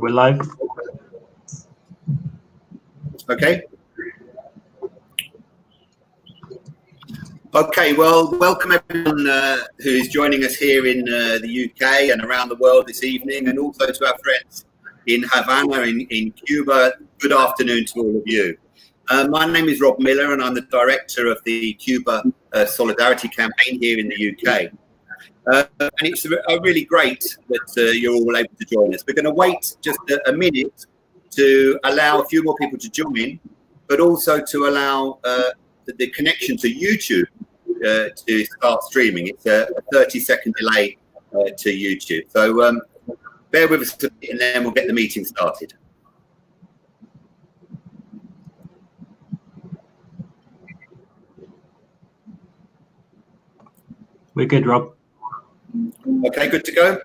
we're live. Okay. Okay, well, welcome everyone who is joining us here in the UK and around the world this evening, and also to our friends in Havana, in Cuba. Good afternoon to all of you. My name is Rob Miller, and I'm the director of the Cuba Solidarity Campaign here in the UK. And it's really great that you're all able to join us. We're going to wait just a minute to allow a few more people to join, but also to allow the connection to YouTube to start streaming. It's a 30-second delay to YouTube. So bear with us and then we'll get the meeting started. We're good, Rob. Okay, good to go?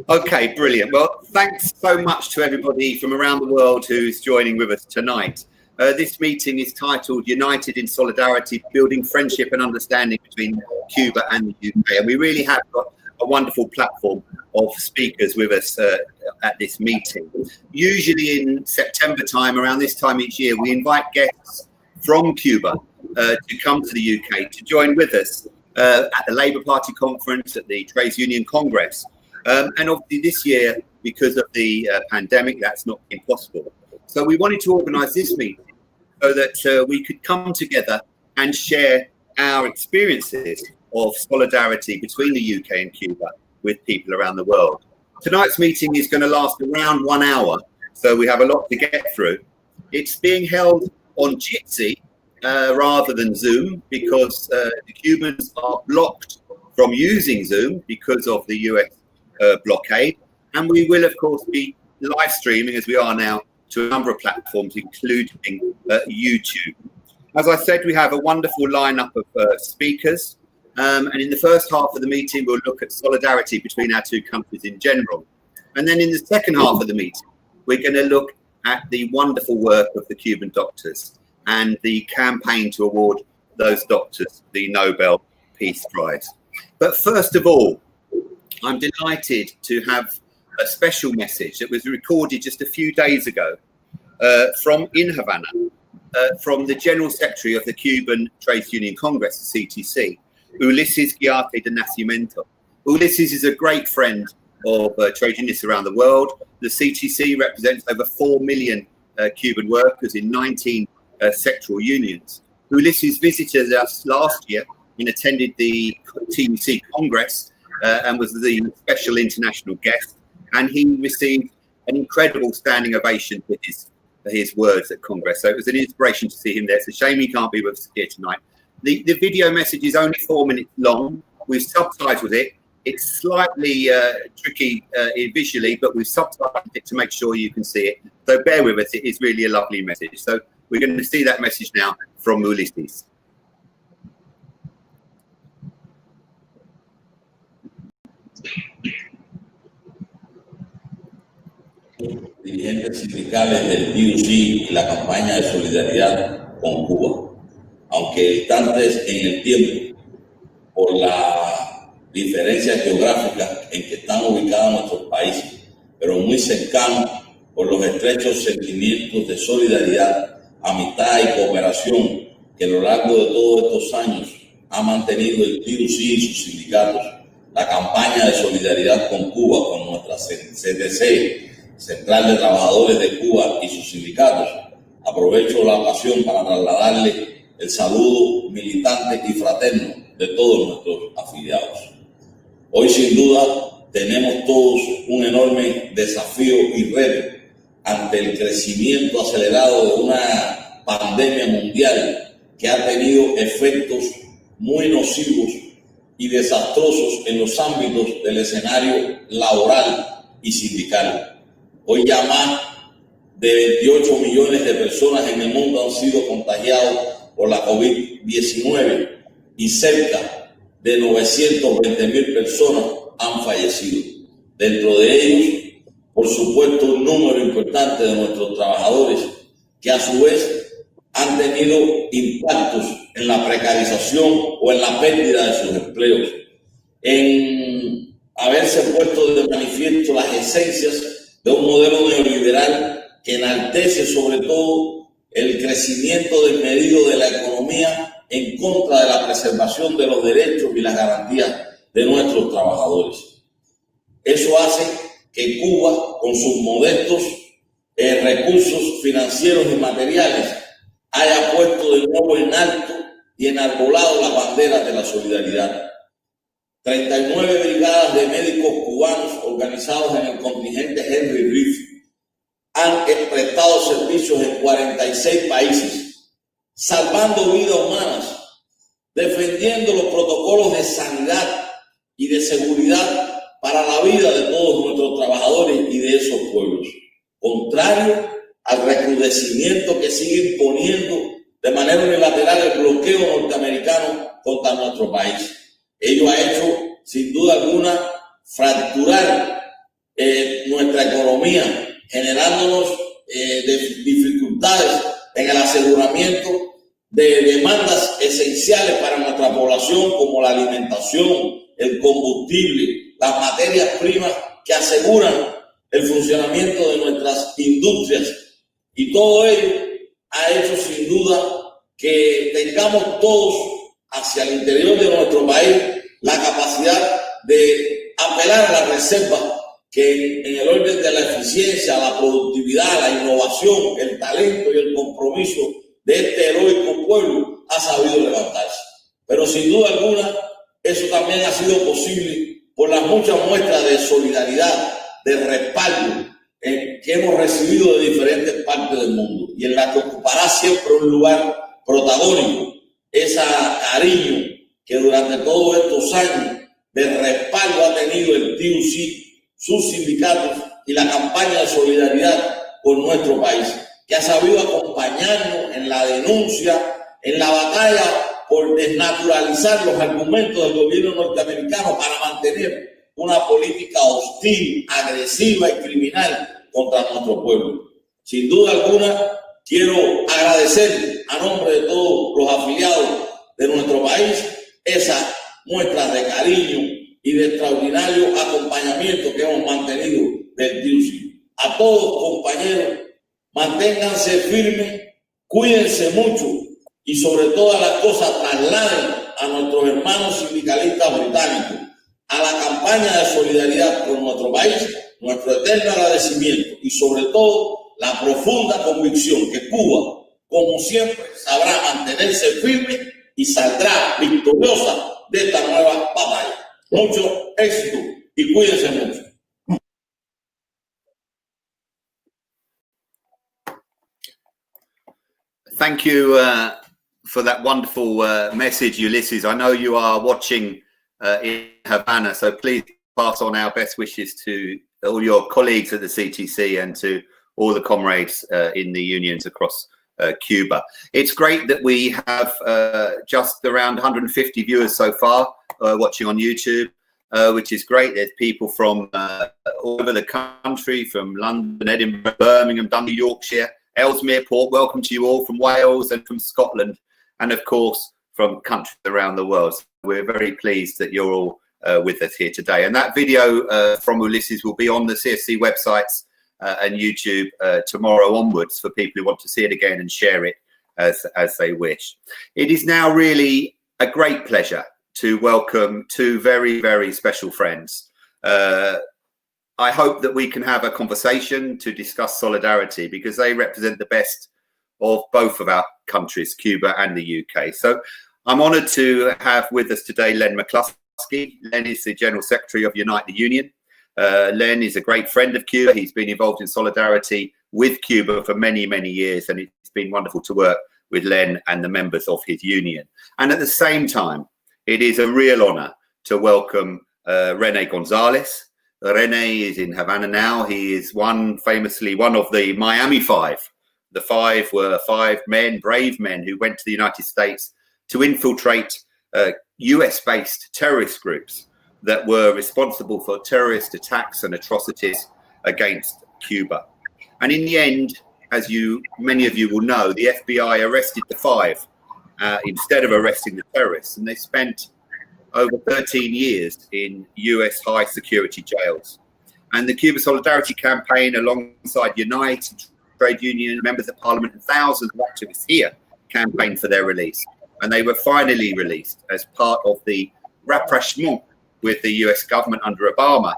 Okay, brilliant. Well, thanks so much to everybody from around the world who's joining with us tonight. This meeting is titled United in Solidarity, Building Friendship and Understanding Between Cuba and the UK. And we really have got a wonderful platform of speakers with us at this meeting. Usually in September time, around this time each year, we invite guests from Cuba to come to the UK to join with us at the Labour Party conference, at the Trades Union Congress. And obviously this year, because of the pandemic, that's not been possible. So we wanted to organise this meeting so that we could come together and share our experiences of solidarity between the UK and Cuba with people around the world. Tonight's meeting is going to last around 1 hour, so we have a lot to get through. It's being held on Jitsi rather than Zoom because the Cubans are blocked from using Zoom because of the US blockade. And we will, of course, be live streaming, as we are now, to a number of platforms, including YouTube. As I said, we have a wonderful lineup of speakers. And in the first half of the meeting, we'll look at solidarity between our two countries in general. And then in the second half of the meeting, we're going to look at the wonderful work of the Cuban doctors and the campaign to award those doctors the Nobel Peace Prize. But first of all, I'm delighted to have a special message that was recorded just a few days ago from in Havana, from the General Secretary of the Cuban Trades Union Congress, the CTC, Ulises Guilarte de Nacimiento. Ulises is a great friend of trade unionists around the world. The CTC represents over 4 million Cuban workers in 19 sectoral unions. Ulises visited us last year and attended the TUC Congress and was the special international guest. And he received an incredible standing ovation for his words at Congress. So it was an inspiration to see him there. It's a shame he can't be with us here tonight. The video message is only 4 minutes long. We've subtitled it. It's slightly tricky visually, but we've subtitled it to make sure you can see it. So bear with us. It is really a lovely message. So we're going to see that message now from Ulises. Dirigentes sindicales del TUC y la campaña de solidaridad con Cuba, aunque distantes en el tiempo por la diferencia geográfica en que están ubicados nuestros países, pero muy cercanos por los estrechos sentimientos de solidaridad, amistad y cooperación que a lo largo de todos estos años ha mantenido el TUC y sus sindicatos. La campaña de solidaridad con Cuba, con nuestra CTC, Central de Trabajadores de Cuba y sus sindicatos. Aprovecho la ocasión para trasladarle el saludo militante y fraterno de todos nuestros afiliados. Hoy, sin duda, tenemos todos un enorme desafío y reto ante el crecimiento acelerado de una pandemia mundial que ha tenido efectos muy nocivos y desastrosos en los ámbitos del escenario laboral y sindical. Hoy ya más de 28 millones de personas en el mundo han sido contagiados por la COVID-19 y cerca de 920,000 personas han fallecido. Dentro de ellos, por supuesto, un número importante de nuestros trabajadores que a su vez han tenido impactos en la precarización o en la pérdida de sus empleos, en haberse puesto de manifiesto las esencias de un modelo neoliberal que enaltece sobre todo el crecimiento desmedido de la economía en contra de la preservación de los derechos y las garantías de nuestros trabajadores. Eso hace que Cuba, con sus modestos recursos financieros y materiales, haya puesto de nuevo en alto y enarbolado las banderas de la solidaridad. 39 brigadas de médicos cubanos organizados en el contingente Henry Reef han prestado servicios en 46 países, salvando vidas humanas, defendiendo los protocolos de sanidad y de seguridad para la vida de todos nuestros trabajadores y de esos pueblos, contrario al recrudecimiento que sigue imponiendo de manera unilateral el bloqueo norteamericano contra nuestro país. Ello ha hecho, sin duda alguna, fracturar nuestra economía, generándonos dificultades en el aseguramiento de demandas esenciales para nuestra población, como la alimentación, el combustible, las materias primas que aseguran el funcionamiento de nuestras industrias. Y todo ello ha hecho sin duda que tengamos todos hacia el interior de nuestro país la capacidad de apelar a las reservas que en el orden de la eficiencia, la productividad, la innovación, el talento y el compromiso de este heroico pueblo ha sabido levantarse. Pero sin duda alguna, eso también ha sido posible por las muchas muestras de solidaridad, de respaldo que hemos recibido de diferentes partes del mundo y en la que ocupará siempre un lugar protagónico ese cariño que durante todos estos años de respaldo ha tenido el TUC, sus sindicatos y la campaña de solidaridad por nuestro país, que ha sabido acompañarnos en la denuncia, en la batalla por desnaturalizar los argumentos del gobierno norteamericano para mantener una política hostil, agresiva y criminal contra nuestro pueblo. Sin duda alguna, quiero agradecer a nombre de todos los afiliados de nuestro país esas muestras de cariño y de extraordinario acompañamiento que hemos mantenido del TUC. A todos, compañeros, manténganse firmes, cuídense mucho y sobre todas las cosas trasladen a nuestros hermanos sindicalistas británicos a la campaña de solidaridad por nuestro país, nuestro eterno agradecimiento y sobre todo la profunda convicción que Cuba, como siempre, sabrá mantenerse firme y saldrá victoriosa de esta nueva batalla. Mucho éxito y cuídense mucho. Thank you for that wonderful message, Ulises. I know you are watching in Havana, so please pass on our best wishes to all your colleagues at the CTC and to all the comrades in the unions across Cuba. It's great that we have just around 150 viewers so far watching on YouTube, which is great. There's people from all over the country, from London, Edinburgh, Birmingham, Dundee, Yorkshire, Ellesmere Port. Welcome to you all from Wales and from Scotland, and of course from countries around the world. So we're very pleased that you're all with us here today. And that video from Ulises will be on the CSC websites and YouTube tomorrow onwards for people who want to see it again and share it as they wish. It is now really a great pleasure to welcome two very, very special friends. I hope that we can have a conversation to discuss solidarity because they represent the best of both of our countries, Cuba and the UK. So I'm honoured to have with us today Len McCluskey. Len is the General Secretary of Unite the Union. Len is a great friend of Cuba. He's been involved in solidarity with Cuba for many, many years, and it's been wonderful to work with Len and the members of his union. And at the same time, it is a real honour to welcome Rene Gonzalez. Rene is in Havana now. He is famously one of the Miami Five. The five were five men, brave men, who went to the United States to infiltrate US-based terrorist groups that were responsible for terrorist attacks and atrocities against Cuba. And in the end, as many of you will know, the FBI arrested the five instead of arresting the terrorists, and they spent over 13 years in US high security jails. And the Cuba Solidarity Campaign, alongside Unite, trade union, members of parliament, and thousands of activists here, campaigned for their release. And they were finally released as part of the rapprochement with the US government under Obama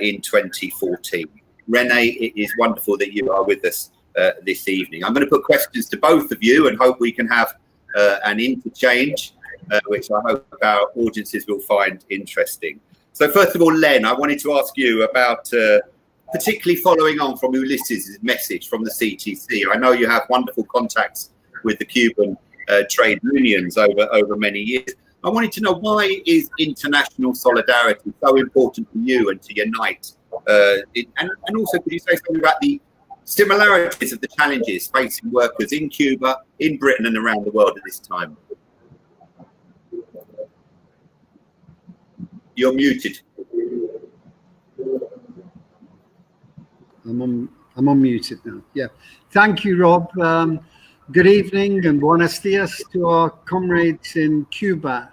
in 2014. Rene, it is wonderful that you are with us this evening. I'm going to put questions to both of you and hope we can have an interchange, which I hope our audiences will find interesting. So first of all, Len, I wanted to ask you about, particularly following on from Ulises' message from the CTC. I know you have wonderful contacts with the Cuban trade unions over many years. I wanted to know, why is international solidarity so important to you and to Unite? And also, could you say something about the similarities of the challenges facing workers in Cuba, in Britain, and around the world at this time? You're muted. I'm unmuted now. Yeah. Thank you, Rob. Good evening and buenos dias to our comrades in Cuba.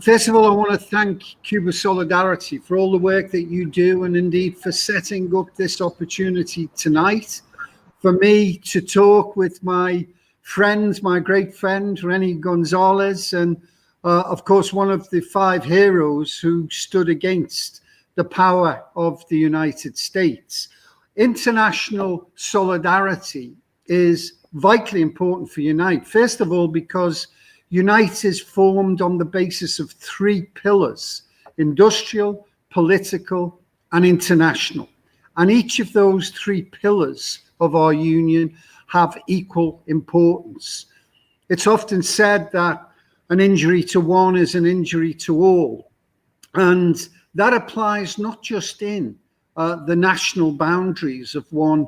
First of all, I want to thank Cuba Solidarity for all the work that you do, and indeed for setting up this opportunity tonight for me to talk with my friends, my great friend, Rene Gonzalez, and of course, one of the 5 heroes who stood against the power of the United States. International solidarity is vitally important for Unite. First of all, because Unite is formed on the basis of 3 pillars: industrial, political, and international. And each of those 3 pillars of our union have equal importance. It's often said that an injury to one is an injury to all. And that applies not just in the national boundaries of one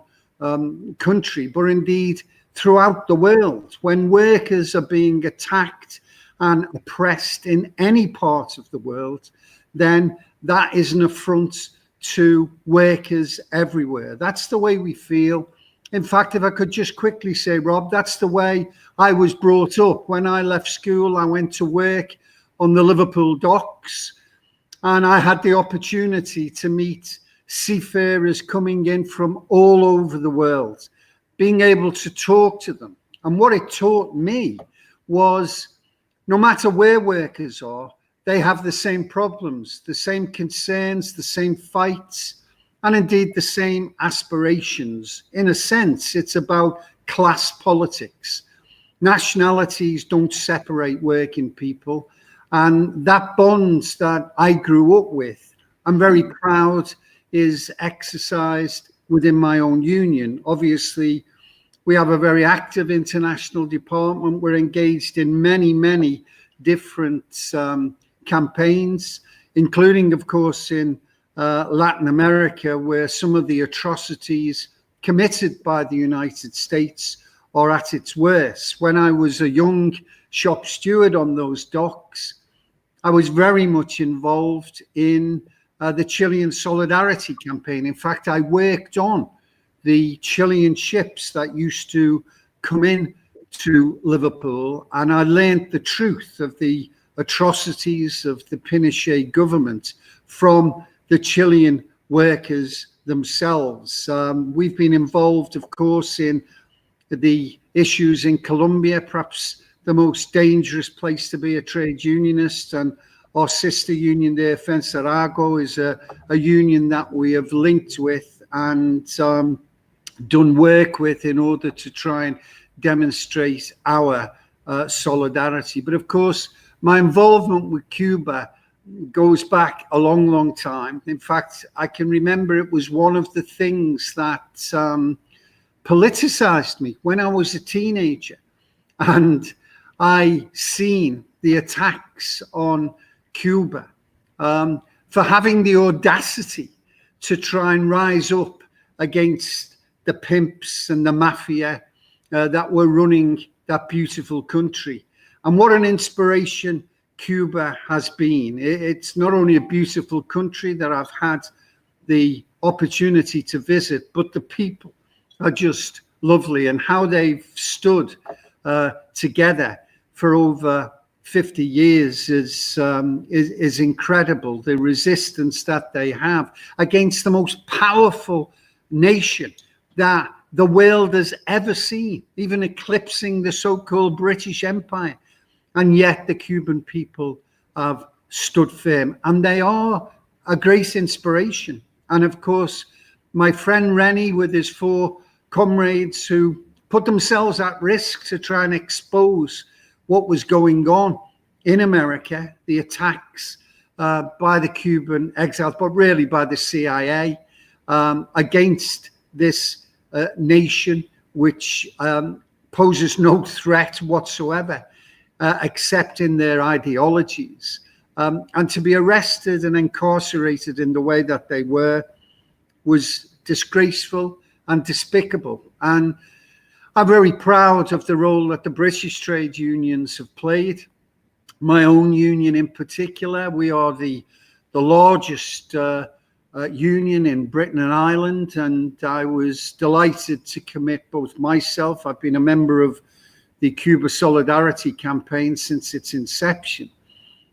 country, but indeed throughout the world. When workers are being attacked and oppressed in any part of the world, then that is an affront to workers everywhere. That's the way we feel. In fact, if I could just quickly say, Rob, that's the way I was brought up. When I left school, I went to work on the Liverpool docks, and I had the opportunity to meet seafarers coming in from all over the world, being able to talk to them. And what it taught me was, no matter where workers are, they have the same problems, the same concerns, the same fights, and indeed the same aspirations. In a sense, it's about class politics. Nationalities don't separate working people. And that bond that I grew up with, I'm very proud, is exercised within my own union. Obviously, we have a very active international department. We're engaged in many, many different campaigns, including, of course, in Latin America, where some of the atrocities committed by the United States are at its worst. When I was a young shop steward on those docks, I was very much involved in the Chilean Solidarity campaign. In fact, I worked on the Chilean ships that used to come in to Liverpool, and I learned the truth of the atrocities of the Pinochet government from the Chilean workers themselves. We've been involved, of course, in the issues in Colombia, perhaps the most dangerous place to be a trade unionist, and our sister union there, Fensarago, is a union that we have linked with and done work with in order to try and demonstrate our solidarity. But of course, my involvement with Cuba goes back a long, long time. In fact, I can remember it was one of the things that politicized me when I was a teenager. And I seen the attacks on Cuba for having the audacity to try and rise up against the pimps and the mafia that were running that beautiful country. And what an inspiration Cuba has been. It's not only a beautiful country that I've had the opportunity to visit, but the people are just lovely, and how they've stood together for over 50 years is incredible. The resistance that they have against the most powerful nation that the world has ever seen, even eclipsing the so-called British Empire. And yet the Cuban people have stood firm, and they are a great inspiration. And of course, my friend Rene with his 4 comrades who put themselves at risk to try and expose what was going on in America, the attacks by the Cuban exiles, but really by the CIA against this nation, which poses no threat whatsoever, except in their ideologies. And to be arrested and incarcerated in the way that they were was disgraceful and despicable. And I'm very proud of the role that the British trade unions have played. My own union in particular, we are the largest union in Britain and Ireland, and I was delighted to commit both myself. I've been a member of the Cuba Solidarity campaign since its inception.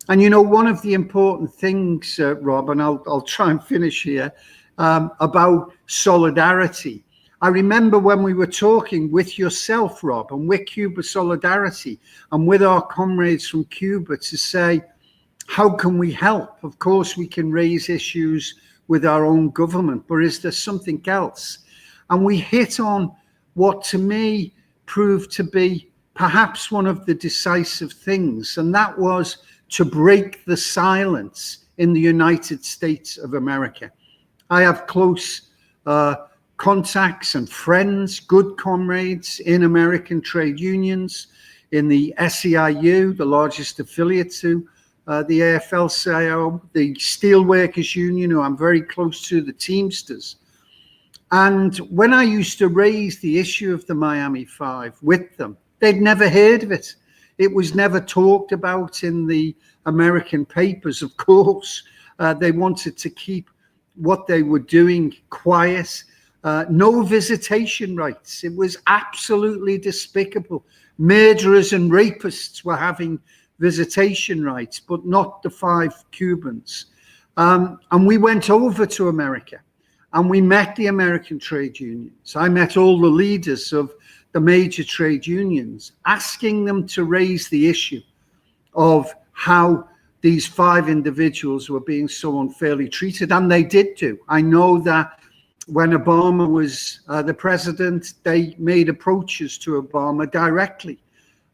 And you know, one of the important things, Rob, and I'll try and finish here, about solidarity. I remember when we were talking with yourself, Rob, and with Cuba Solidarity and with our comrades from Cuba to say, how can we help? Of course, we can raise issues with our own government, but is there something else? And we hit on what to me proved to be perhaps one of the decisive things, and that was to break the silence in the United States of America. I have close contacts and friends, good comrades in American trade unions, in the SEIU, the largest affiliate to the AFL-CIO, the Steelworkers Union, who I'm very close to, the Teamsters. And when I used to raise the issue of the Miami Five with them, they'd never heard of it. It was never talked about in the American papers, of course. They wanted to keep what they were doing quiet. No visitation rights. It was absolutely despicable. Murderers and rapists were having visitation rights, but not the 5 Cubans. And we went over to America and we met the American trade unions. I met all the leaders of the major trade unions, asking them to raise the issue of how these 5 individuals were being so unfairly treated. And they did do. I know that when Obama was the president, they made approaches to Obama directly.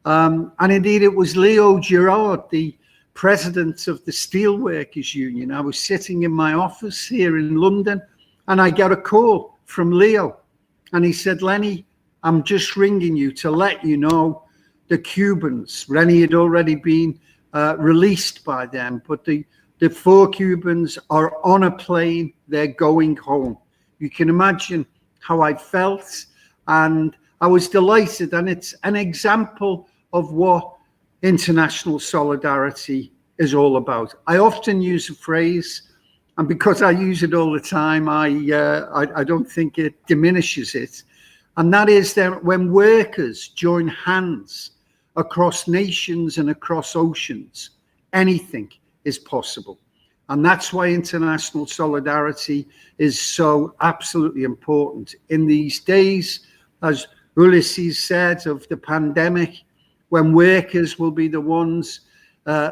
And indeed, it was Leo Gerard, the president of the Steelworkers Union. I was sitting in my office here in London, and I got a call from Leo. And he said, Lenny, I'm just ringing you to let you know the Cubans, Rene had already been released by them, but the 4 Cubans are on a plane, they're going home. You can imagine how I felt, and I was delighted. And it's an example of what international solidarity is all about. I often use a phrase, and because I use it all the time, I don't think it diminishes it. And that is that when workers join hands across nations and across oceans, anything is possible. And that's why international solidarity is so absolutely important. In these days, as Ulises said, of the pandemic, when workers will be the ones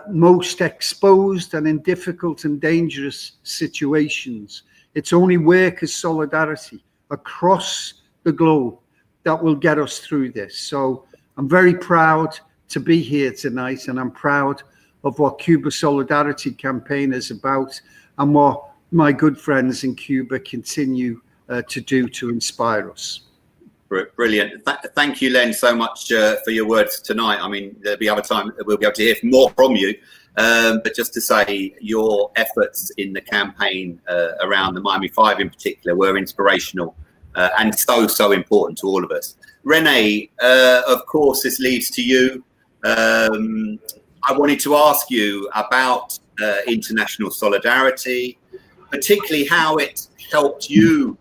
most exposed and in difficult and dangerous situations, it's only workers' solidarity across the globe that will get us through this. So I'm very proud to be here tonight, and I'm proud of what Cuba Solidarity campaign is about and what my good friends in Cuba continue to do to inspire us. Brilliant. Thank you, Len, so much for your words tonight. I mean, there'll be other time that we'll be able to hear more from you. But just to say, your efforts in the campaign around the Miami Five in particular were inspirational and so important to all of us. Rene, of course, this leads to you. I wanted to ask you about international solidarity, particularly how it helped you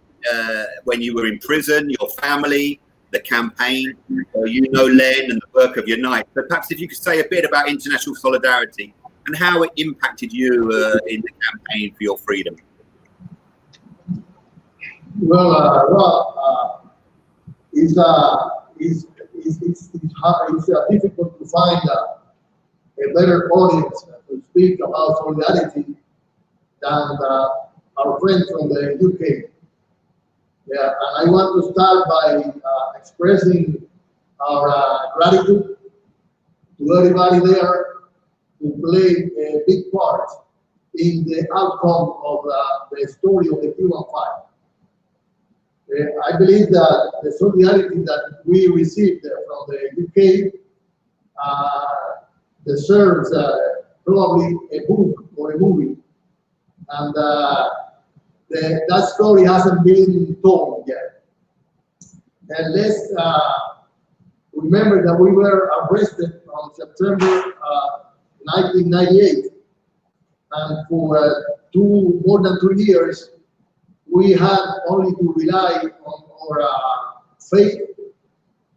when you were in prison, your family, the campaign. You know Len and the work of Unite, but perhaps if you could say a bit about international solidarity and how it impacted you in the campaign for your freedom. Well, Rob, it's difficult to find a better audience to speak about solidarity than our friends from the UK. Yeah, and I want to start by expressing our gratitude to everybody there who played a big part in the outcome of the story of the Cuban fire. I believe that the solidarity that we received from the UK deserves probably a book or a movie, and that story hasn't been told yet. And let's remember that we were arrested on September 1998, and for more than 2 years, we had only to rely on our faith,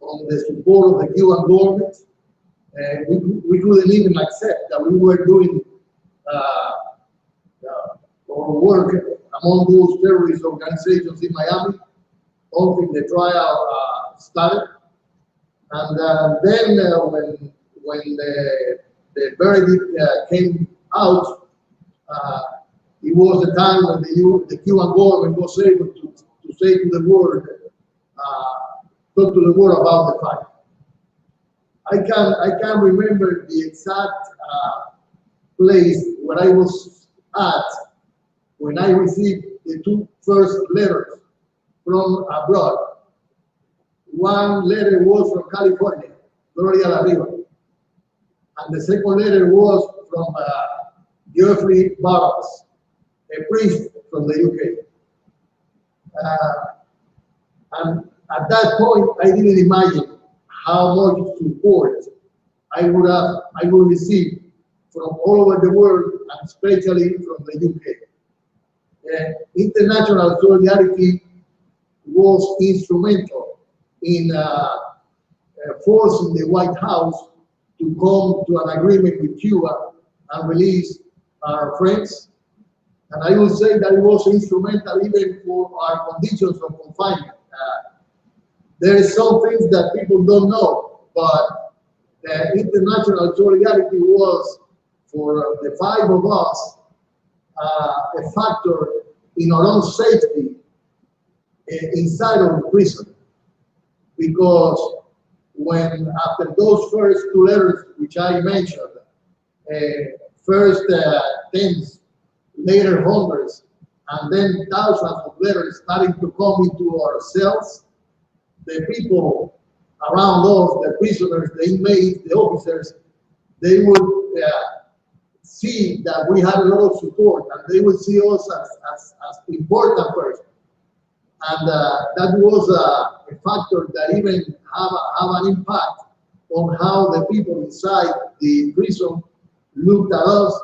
on the support of the Cuban government. We couldn't even accept that we were doing our work among those terrorist organizations in Miami until the trial started. And then when the verdict came out, it was the time when the Cuban government was able to say to the world, talk to the world about the fight. I can remember the exact place where I was at when I received the 2 first letters from abroad. One letter was from California, Gloria La Riva, and the second letter was from Jeffrey Baroness, a priest from the UK. And at that point, I didn't imagine how much support I would receive from all over the world, and especially from the UK. International solidarity was instrumental in forcing the White House to come to an agreement with Cuba and release our friends. And I will say that it was instrumental even for our conditions of confinement. There is some things that people don't know, but international solidarity was, for the 5 of us, a factor in our own safety inside of the prison. Because when, after those first 2 letters, which I mentioned, first tens, later hundreds, and then thousands of letters starting to come into our cells, the people around us, the prisoners, the inmates, the officers, they would see that we had a lot of support, and they would see us as important persons. And that was a factor that even have an impact on how the people inside the prison looked at us,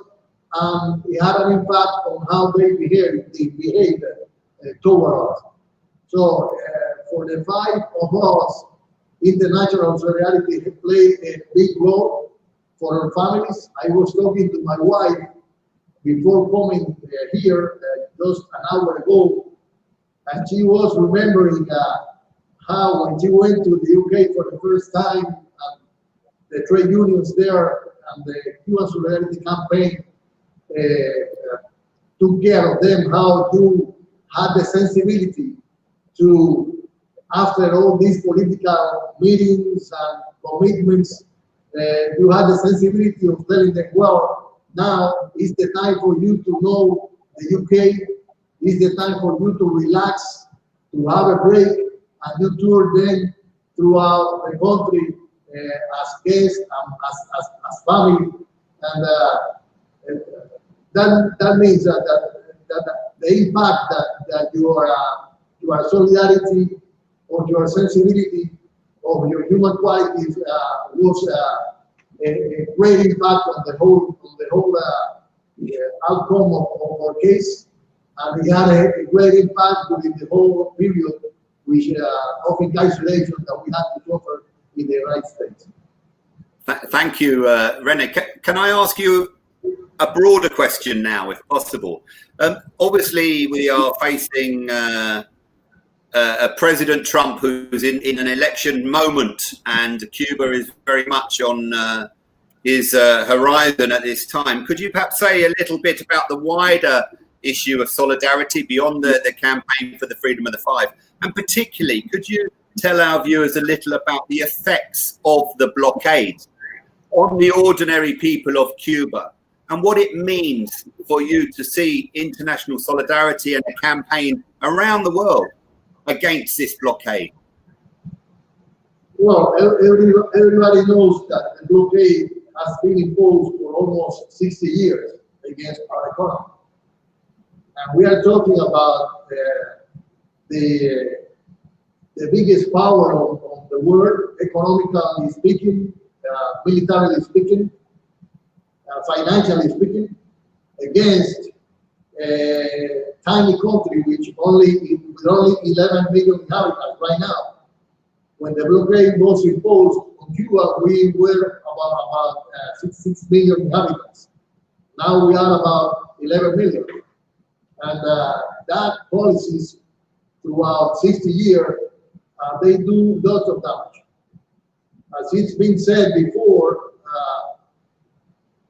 and it had an impact on how they behaved toward us. So for the 5 of us, international solidarity played a big role for our families. I was talking to my wife before coming here just an hour ago, and she was remembering how when she went to the UK for the first time, the trade unions there and the Cuban Solidarity Campaign took care of them, how you had the sensibility to, after all these political meetings and commitments, you had the sensibility of telling them, well, now is the time for you to know the UK, is the time for you to relax, to have a break, and you tour them throughout the country as guests, as family, and that means that the impact that your solidarity or your sensibility of your human qualities was a great impact on the whole outcome of our case, and it had a great impact during the whole period which of isolation that we had to suffer in the United States. Thank you, Rene. Can I ask you a broader question now, if possible? Obviously, we are facing President Trump who's in an election moment, and Cuba is very much on his horizon at this time. Could you perhaps say a little bit about the wider issue of solidarity beyond the campaign for the freedom of the five? And particularly, could you tell our viewers a little about the effects of the blockade on the ordinary people of Cuba, and what it means for you to see international solidarity and a campaign around the world against this blockade? Well, everybody knows that the blockade has been imposed for almost 60 years against our economy. And we are talking about the biggest power of the world, economically speaking, militarily speaking, financially speaking, against a tiny country with only 11 million inhabitants right now. When the blockade was imposed on Cuba, we were about 6 million inhabitants. Now we are about 11 million. And that policies throughout 60 years, they do lots of damage. As it's been said before,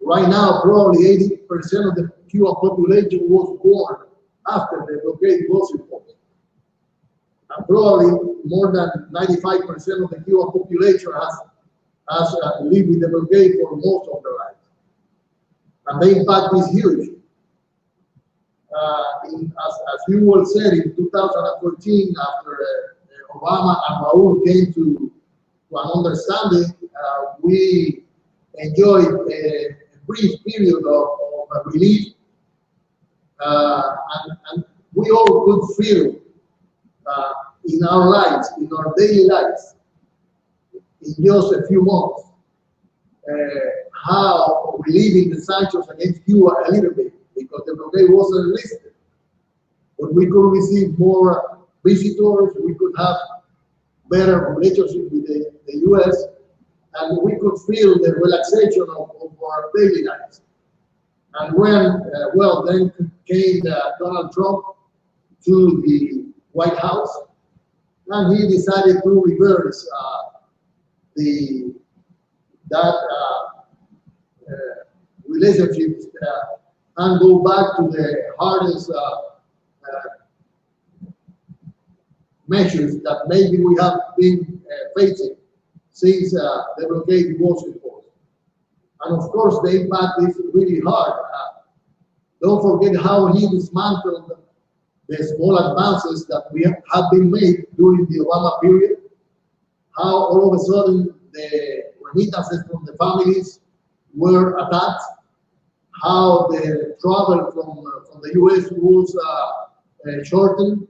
right now probably 80% of the Cuban population was born after the blockade was imposed. And probably more than 95% of the Cuban population has lived with the blockade for most of their lives. And the impact is huge. As you well said, in 2014, after Obama and Raúl came to an understanding, we enjoyed a brief period of relief, and we all could feel in our lives, in our daily lives, in just a few months, how relieving the sanctions against Cuba a little bit, because the blockade wasn't lifted. But we could receive more visitors, we could have better relationship with the US, and we could feel the relaxation of our daily lives. And when, well, then came Donald Trump to the White House, and he decided to reverse that relationship and go back to the hardest measures that maybe we have been facing since the blockade was imposed. And of course, the impact is really hard. Don't forget how he dismantled the small advances that we have been made during the Obama period, how all of a sudden the remittances from the families were attacked, how the travel from the US was shortened.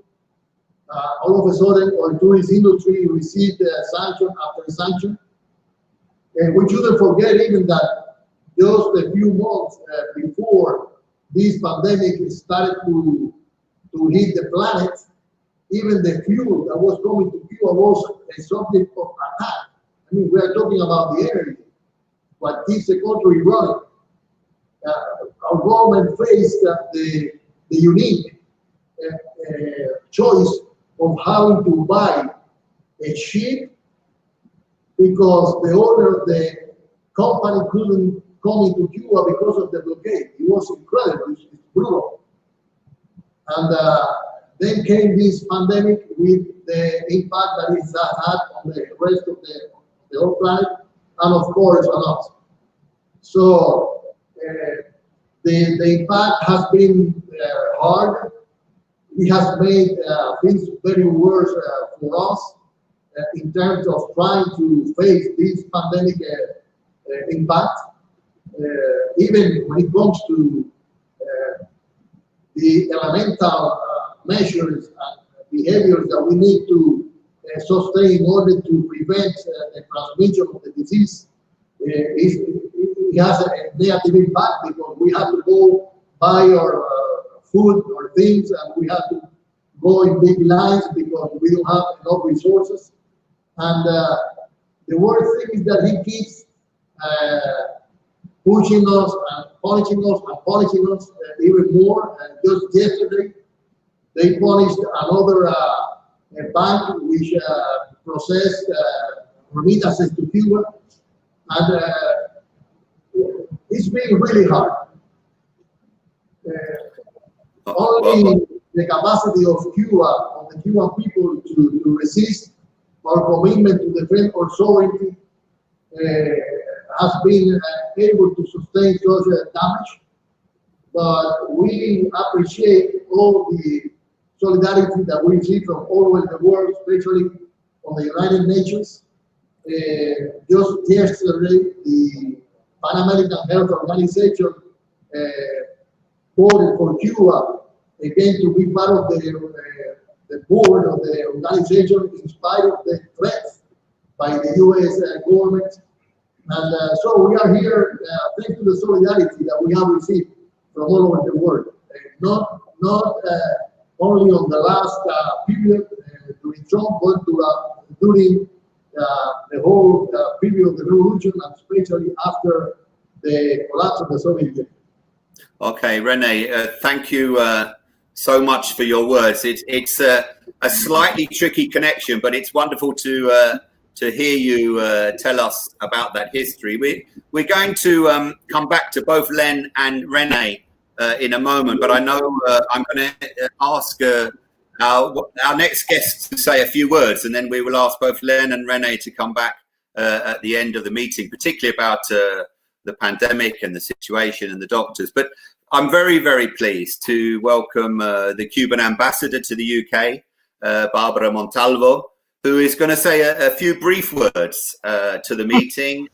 All of a sudden, our tourist industry received sanction after sanction. And we shouldn't forget even that just a few months before this pandemic started to hit the planet, even the fuel that was coming to Cuba was a subject of attack. I mean, we are talking about the energy, what keeps the country running. Our government faced the unique choice of having to buy a ship because the owner of the company couldn't come into Cuba because of the blockade. It was incredible, it's brutal. And then came this pandemic with the impact that it had on the rest of the whole planet, and of course on us. So the impact has been hard. It has made things very worse for us in terms of trying to face this pandemic impact. Even when it comes to the elemental measures and behaviors that we need to sustain in order to prevent the transmission of the disease, it has a negative impact because we have to go buy our food or things, and we have to go in big lines because we don't have enough resources. And the worst thing is that he keeps pushing us and punishing us even more. And just yesterday, they punished another bank which processed remittances to Cuba. And it's been really hard. Only the capacity of Cuba, of the Cuban people to resist our commitment to defend our sovereignty has been able to sustain such damage. But we appreciate all the solidarity that we see from all over the world, especially from the United Nations. Just yesterday, the Pan American Health Organization voted for Cuba again to be part of the board of the organization in spite of the threats by the U.S. government. And so we are here thanks to the solidarity that we have received from all over the world. Not only on the last period during Trump, but during the whole period of the revolution, and especially after the collapse of the Soviet Union. Okay, Rene, thank you so much for your words. It's a slightly tricky connection, but it's wonderful to hear you tell us about that history. We're going to come back to both Len and Rene in a moment, but I know I'm going to ask our next guest to say a few words, and then we will ask both Len and Rene to come back at the end of the meeting, particularly about the pandemic and the situation and the doctors. But I'm very, very pleased to welcome the Cuban ambassador to the UK, Bárbara Montalvo, who is going to say a few brief words to the meeting,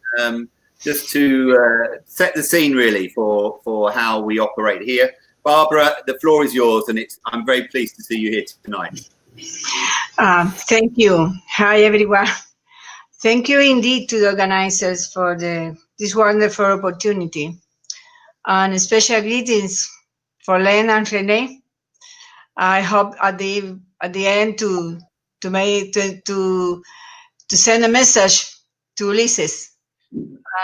just to set the scene really for how we operate here. Bárbara, the floor is yours, and I'm very pleased to see you here tonight. Thank you. Hi, everyone. Thank you indeed to the organizers for this wonderful opportunity. And special greetings for Len and Rene. I hope at the end to send a message to Ulises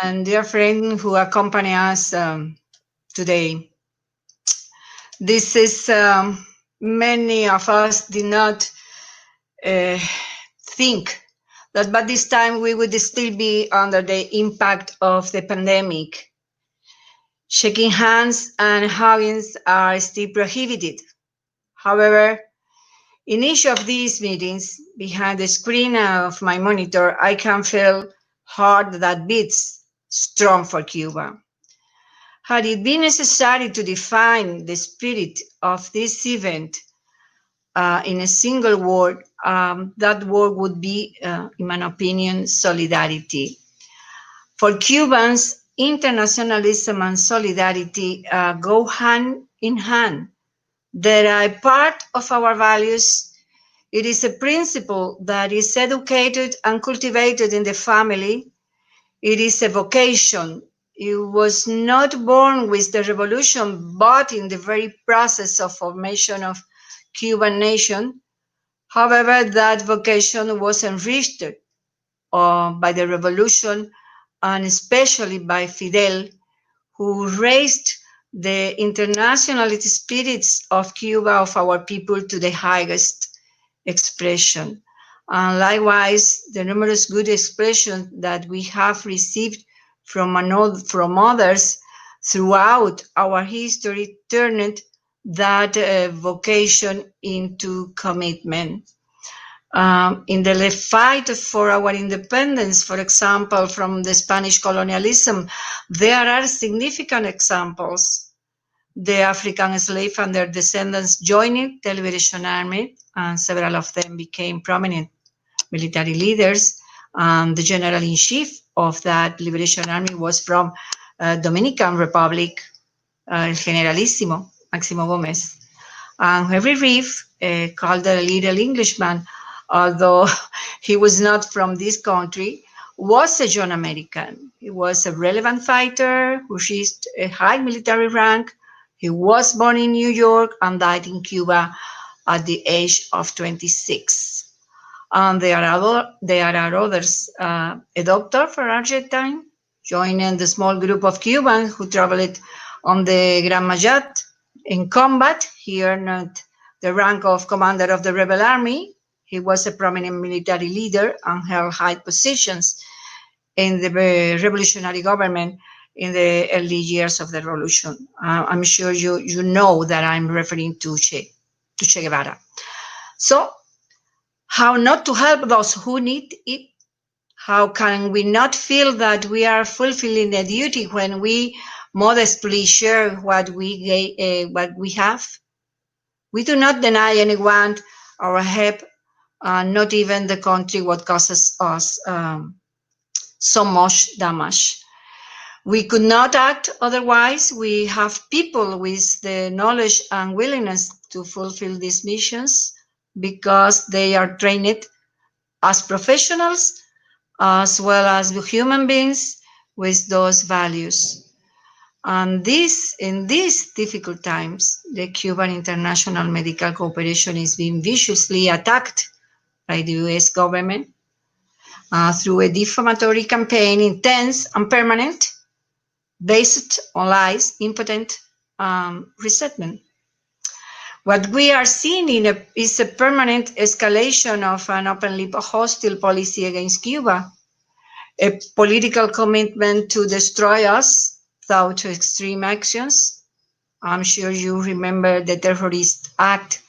and dear friend who accompany us today. This is many of us did not think that by this time we would still be under the impact of the pandemic. Shaking hands and hugging are still prohibited. However, in each of these meetings, behind the screen of my monitor, I can feel heart that beats strong for Cuba. Had it been necessary to define the spirit of this event in a single word, that word would be, in my opinion, solidarity. For Cubans, internationalism and solidarity go hand in hand. They are part of our values. It is a principle that is educated and cultivated in the family. It is a vocation. It was not born with the revolution, but in the very process of formation of Cuban nation. However, that vocation was enriched by the revolution, and especially by Fidel, who raised the internationalist spirits of Cuba, of our people, to the highest expression. And likewise, the numerous good expressions that we have received from others throughout our history turned that vocation into commitment. In the fight for our independence, for example, from the Spanish colonialism, there are significant examples. The African slaves and their descendants joined the Liberation Army, and several of them became prominent military leaders. The general-in-chief of that Liberation Army was from Dominican Republic, Generalissimo, Máximo Gómez. And Henry Reeve, called the Little Englishman, although he was not from this country, was a John American. He was a relevant fighter who reached a high military rank. He was born in New York and died in Cuba at the age of 26. And there are others. A doctor from Argentina joining the small group of Cubans who traveled on the Gran Mayat in combat. He earned the rank of commander of the rebel army. He was a prominent military leader and held high positions in the revolutionary government in the early years of the revolution. I'm sure you know that I'm referring to Che Guevara. So, how not to help those who need it? How can we not feel that we are fulfilling a duty when we modestly share what we have? We do not deny anyone our help, not even the country what causes us so much damage. We could not act otherwise. We have people with the knowledge and willingness to fulfill these missions because they are trained as professionals as well as human beings with those values. And in these difficult times, the Cuban international medical cooperation is being viciously attacked by the US government through a defamatory campaign, intense and permanent, based on lies, impotent resentment. What we are seeing is a permanent escalation of an openly hostile policy against Cuba, a political commitment to destroy us without extreme actions. I'm sure you remember the terrorist act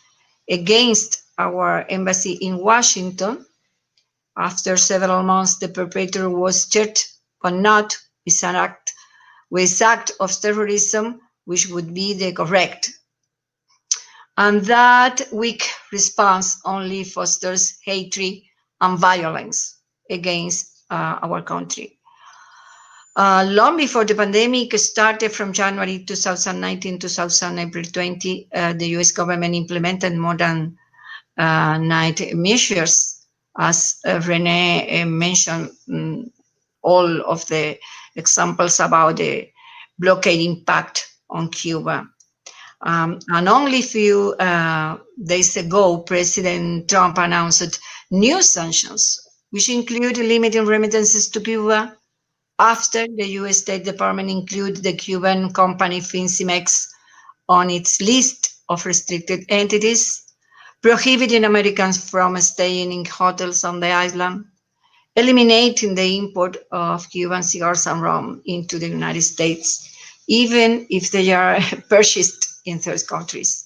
against our embassy in Washington. After several months, the perpetrator was charged, but not with an act of terrorism, which would be the correct. And that weak response only fosters hatred and violence against our country. Long before the pandemic started from January 2019 to April 20, the US government implemented more than 90 measures. As Rene mentioned, all of the examples about the blockade impact on Cuba. And only a few days ago, President Trump announced new sanctions, which include limiting remittances to Cuba after the U.S. State Department included the Cuban company Fincimex on its list of restricted entities, prohibiting Americans from staying in hotels on the island, eliminating the import of Cuban cigars and rum into the United States, even if they are purchased in third countries.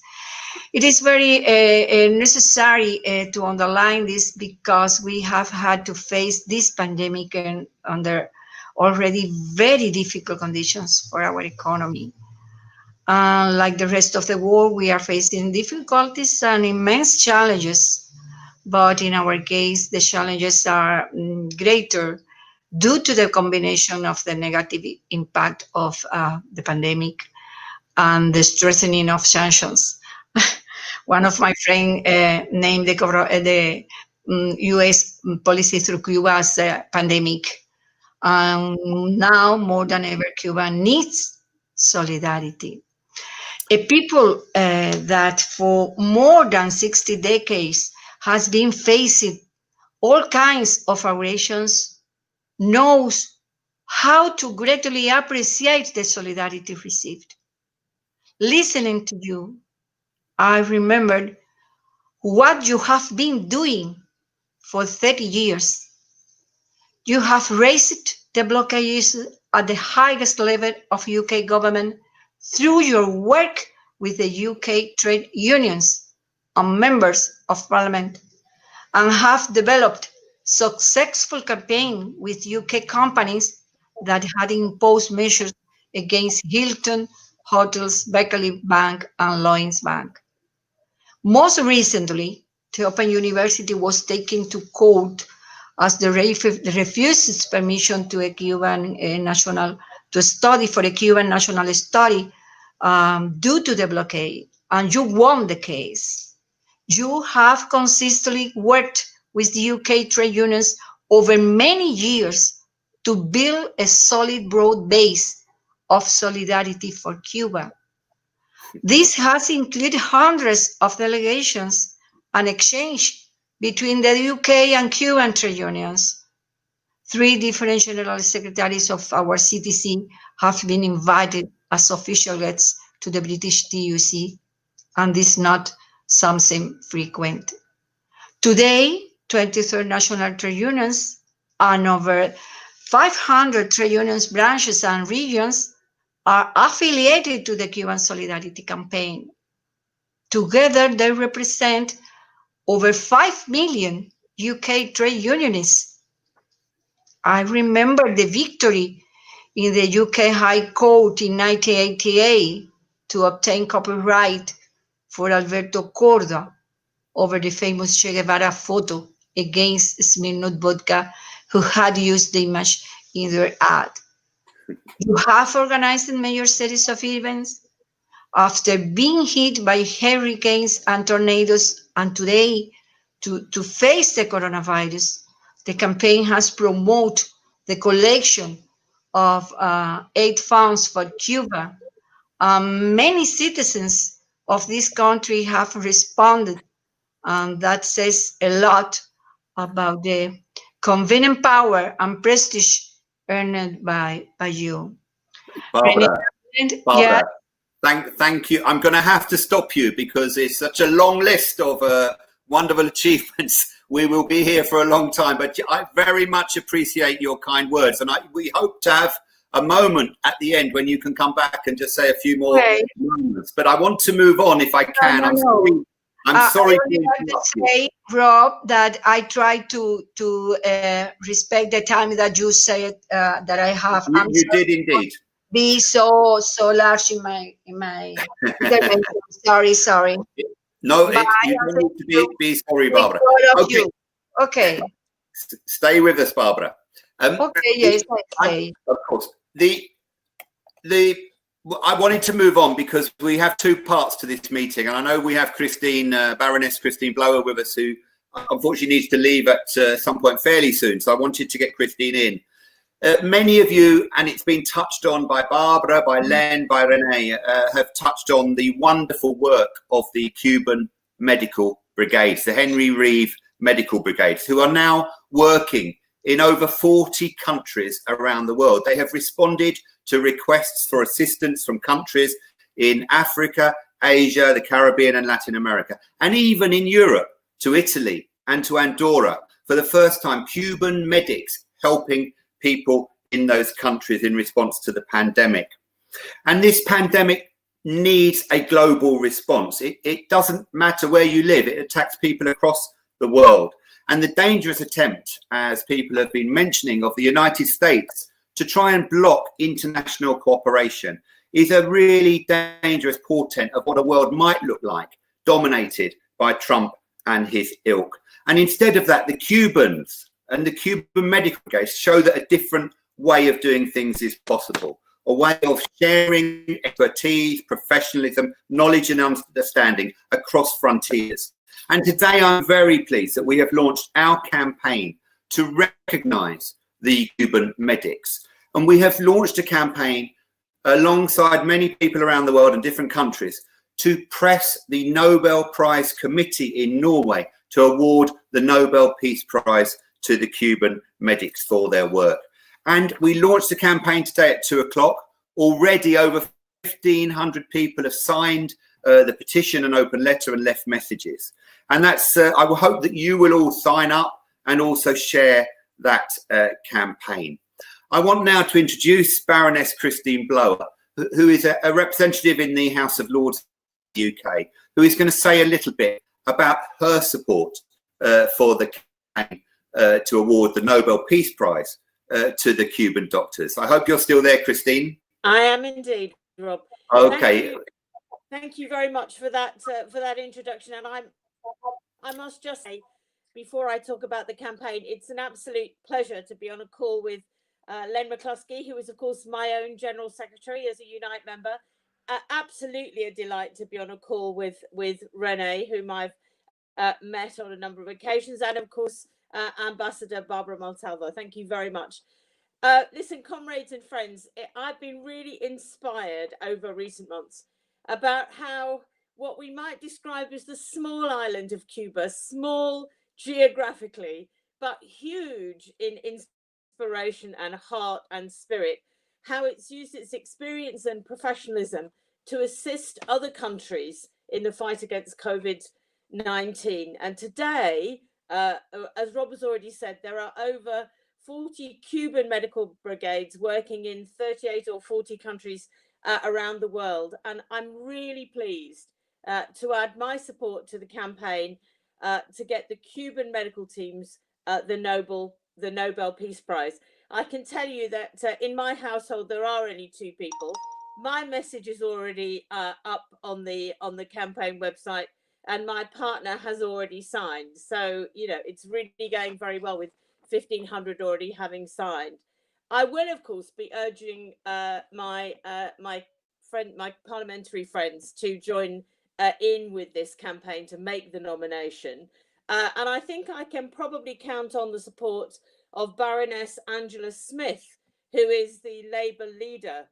It is very necessary to underline this because we have had to face this pandemic under already very difficult conditions for our economy. Like the rest of the world, we are facing difficulties and immense challenges, but in our case, the challenges are greater due to the combination of the negative impact of the pandemic and the strengthening of sanctions. One of my friends named the US policy through Cuba as a pandemic. Now, more than ever, Cuba needs solidarity. A people that for more than 60 decades has been facing all kinds of aggressions knows how to greatly appreciate the solidarity received. Listening to you, I remembered what you have been doing for 30 years. You have raised the blockade at the highest level of UK government through your work with the UK trade unions and members of parliament, and have developed successful campaign with UK companies that had imposed measures against Hilton, Hotels, Beckley Bank, and Lloyds Bank. Most recently, the Open University was taken to court as the refuses permission to a Cuban national to study for a Cuban national study due to the blockade, and you won the case. You have consistently worked with the UK trade unions over many years to build a solid, broad base of solidarity for Cuba. This has included hundreds of delegations and exchange between the UK and Cuban trade unions. 3 different general secretaries of our CTC have been invited as official guests to the British TUC, and this is not something frequent. Today, 23 national trade unions and over 500 trade unions branches and regions are affiliated to the Cuban Solidarity Campaign. Together, they represent over 5 million UK trade unionists. I remember the victory in the UK High Court in 1988 to obtain copyright for Alberto Corda over the famous Che Guevara photo against Smirnoff Vodka, who had used the image in their ad. You have organized a major series of events after being hit by hurricanes and tornadoes, and today, to face the coronavirus, the campaign has promoted the collection of aid funds for Cuba. Many citizens of this country have responded, and that says a lot about the convenient power and prestige earned by you. Bárbara, Yeah. thank you. I'm going to have to stop you because it's such a long list of wonderful achievements. We will be here for a long time, but I very much appreciate your kind words, and we hope to have a moment at the end when you can come back and just say a few more moments. But I want to move on if I can. I'm sorry. I'm sorry. I only want to say, Rob, that I try to respect the time that you said that I have. You did indeed. Be so large in my intervention. Sorry. No, you don't need to be sorry, Bárbara. Okay. Okay. Stay with us, Bárbara. Okay. Yes, I stay. Of course. I wanted to move on because we have 2 parts to this meeting, and I know we have Baroness Christine Blower with us, who unfortunately needs to leave at some point fairly soon. So I wanted to get Christine in. Many of you, and it's been touched on by Bárbara, by Len, by René, have touched on the wonderful work of the Cuban medical brigades, the Henry Reeve medical brigades, who are now working in over 40 countries around the world. They have responded to requests for assistance from countries in Africa, Asia, the Caribbean and Latin America, and even in Europe, to Italy and to Andorra. For the first time, Cuban medics helping people in those countries in response to the pandemic. And this pandemic needs a global response. It doesn't matter where you live, it attacks people across the world. And the dangerous attempt, as people have been mentioning, of the United States to try and block international cooperation is a really dangerous portent of what a world might look like, dominated by Trump and his ilk. And instead of that, the Cubans and the Cuban medical brigades show that a different way of doing things is possible, a way of sharing expertise, professionalism, knowledge and understanding across frontiers. And today I'm very pleased that we have launched our campaign to recognise the Cuban medics. And we have launched a campaign alongside many people around the world in different countries to press the Nobel Prize Committee in Norway to award the Nobel Peace Prize to the Cuban medics for their work. And we launched the campaign today at 2 o'clock. Already over 1,500 people have signed the petition and open letter and left messages. And that's, I will hope that you will all sign up and also share that campaign. I want now to introduce Baroness Christine Blower, who is a representative in the House of Lords UK, who is going to say a little bit about her support for the campaign to award the Nobel Peace Prize to the Cuban doctors. I hope you're still there, Christine. I am indeed, Rob. Okay. Thank you very much for that introduction. And I must just say, before I talk about the campaign, it's an absolute pleasure to be on a call with Len McCluskey, who is, of course, my own General Secretary as a Unite member. Absolutely a delight to be on a call with René, whom I've met on a number of occasions, and, of course, Ambassador Bárbara Montalvo. Thank you very much. Listen, comrades and friends, I've been really inspired over recent months about how what we might describe as the small island of Cuba, small geographically, but huge in inspiration and heart and spirit, how it's used its experience and professionalism to assist other countries in the fight against COVID-19. And today, as Rob has already said, there are over 40 Cuban medical brigades working in 38 or 40 countries around the world. And I'm really pleased to add my support to the campaign to get the Cuban medical teams the Nobel Peace Prize. I can tell you that in my household there are only 2 people. My message is already up on the campaign website, and my partner has already signed. So you know it's really going very well with 1,500 already having signed. I will, of course, be urging my parliamentary friends to join in with this campaign to make the nomination. And I think I can probably count on the support of Baroness Angela Smith, who is the Labour leader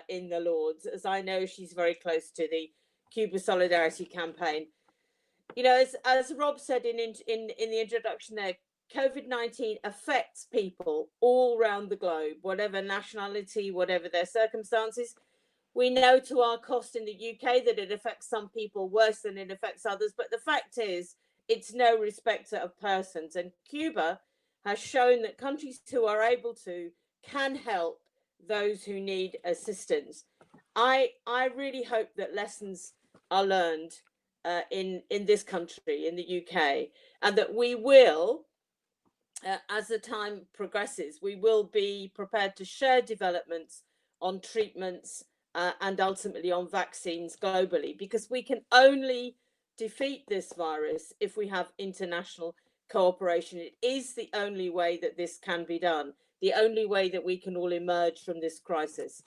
in the Lords, as I know she's very close to the Cuba Solidarity campaign. You know, as Rob said in the introduction there, COVID-19 affects people all around the globe, whatever nationality, whatever their circumstances. We know to our cost in the UK that it affects some people worse than it affects others. But the fact is, it's no respecter of persons. And Cuba has shown that countries who are able to can help those who need assistance. I really hope that lessons are learned in this country, in the UK, and that we will, as the time progresses, we will be prepared to share developments on treatments and ultimately on vaccines globally, because we can only defeat this virus if we have international cooperation. It is the only way that this can be done, the only way that we can all emerge from this crisis.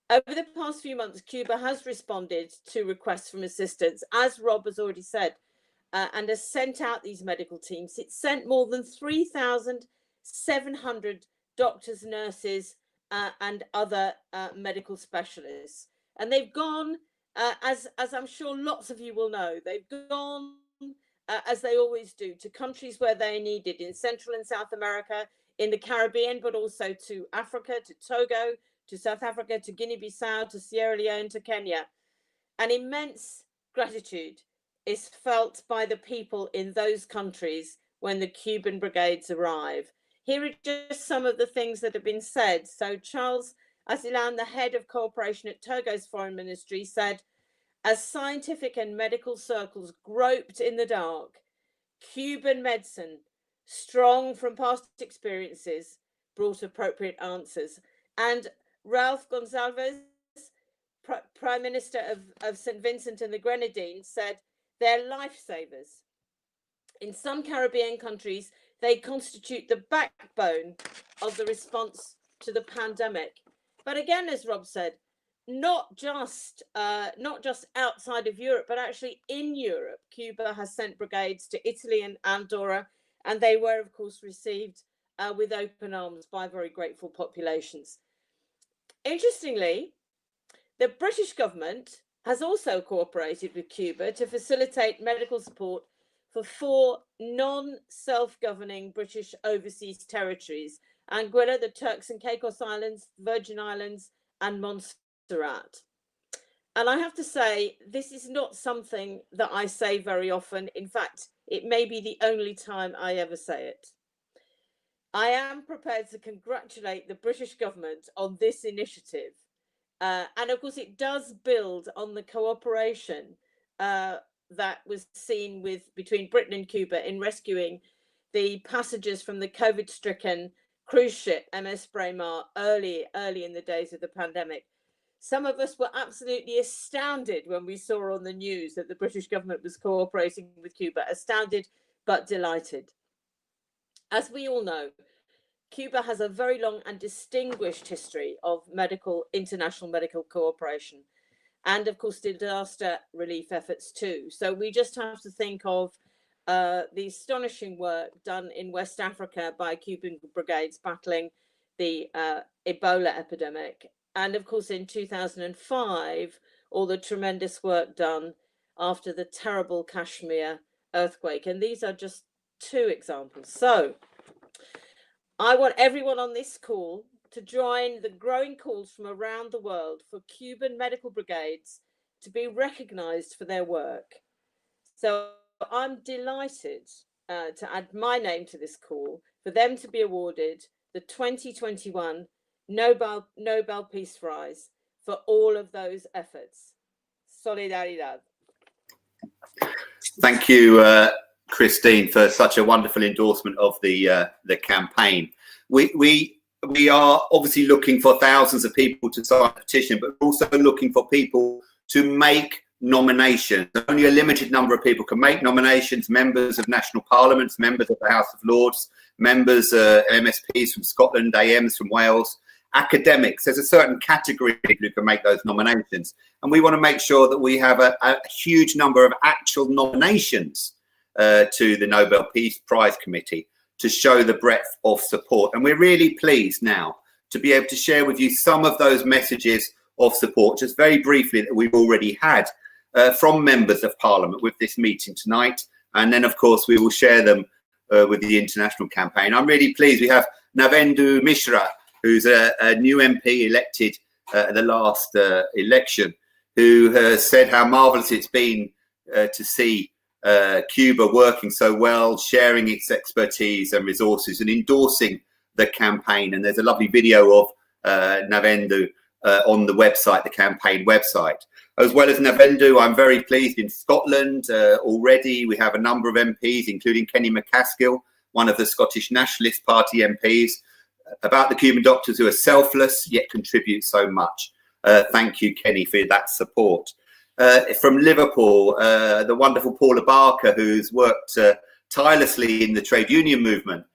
Over the past few months, Cuba has responded to requests from assistance, as Rob has already said, and has sent out these medical teams. It's sent more than 3,700 doctors, nurses, and other medical specialists. And they've gone, as I'm sure lots of you will know, they've gone, as they always do, to countries where they are needed, in Central and South America, in the Caribbean, but also to Africa, to Togo, to South Africa, to Guinea-Bissau, to Sierra Leone, to Kenya. An immense gratitude is felt by the people in those countries when the Cuban brigades arrive. Here are just some of the things that have been said. So Charles Asilan, the head of cooperation at Togo's foreign ministry, said, as scientific and medical circles groped in the dark, Cuban medicine, strong from past experiences, brought appropriate answers. And Ralph Gonzalez, Prime Minister of St. Vincent and the Grenadines, said, they're lifesavers. In some Caribbean countries, they constitute the backbone of the response to the pandemic. But again, as Rob said, not just outside of Europe, but actually in Europe, Cuba has sent brigades to Italy and Andorra, and they were, of course, received with open arms by very grateful populations. Interestingly, the British government has also cooperated with Cuba to facilitate medical support for 4 non-self-governing British overseas territories: Anguilla, the Turks and Caicos Islands, Virgin Islands, and Montserrat. And I have to say, this is not something that I say very often. In fact, it may be the only time I ever say it. I am prepared to congratulate the British government on this initiative. And of course, it does build on the cooperation that was seen between Britain and Cuba in rescuing the passengers from the COVID-stricken cruise ship MS Braemar early in the days of the pandemic. Some of us were absolutely astounded when we saw on the news that the British government was cooperating with Cuba, astounded but delighted. As we all know, Cuba has a very long and distinguished history of international medical cooperation, and of course disaster relief efforts too. So we just have to think of the astonishing work done in West Africa by Cuban brigades battling the Ebola epidemic. And of course in 2005, all the tremendous work done after the terrible Kashmir earthquake. And these are just 2 examples. So I want everyone on this call to join the growing calls from around the world for Cuban medical brigades to be recognized for their work. So I'm delighted to add my name to this call for them to be awarded the 2021 Nobel Peace Prize for all of those efforts. Solidaridad. Thank you, Christine, for such a wonderful endorsement of the campaign. We are obviously looking for thousands of people to sign a petition, but we're also looking for people to make nominations. Only a limited number of people can make nominations: members of national parliaments, members of the House of Lords, members, MSPs from Scotland, AMs from Wales, academics. There's a certain category of people who can make those nominations. And we want to make sure that we have a huge number of actual nominations to the Nobel Peace Prize Committee to show the breadth of support. And we're really pleased now to be able to share with you some of those messages of support, just very briefly, that we've already had from members of Parliament with this meeting tonight. And then, of course, we will share them with the international campaign. I'm really pleased. We have Navendu Mishra, who's a new MP elected at the last election, who has said how marvellous it's been to see Cuba working so well, sharing its expertise and resources and endorsing the campaign. And there's a lovely video of Navendu on the website, the campaign website. As well as Navendu, I'm very pleased in Scotland already. We have a number of MPs, including Kenny McCluskey, one of the Scottish Nationalist Party MPs, about the Cuban doctors who are selfless yet contribute so much. Thank you, Kenny, for that support. From Liverpool, the wonderful Paula Barker, who's worked tirelessly in the trade union movement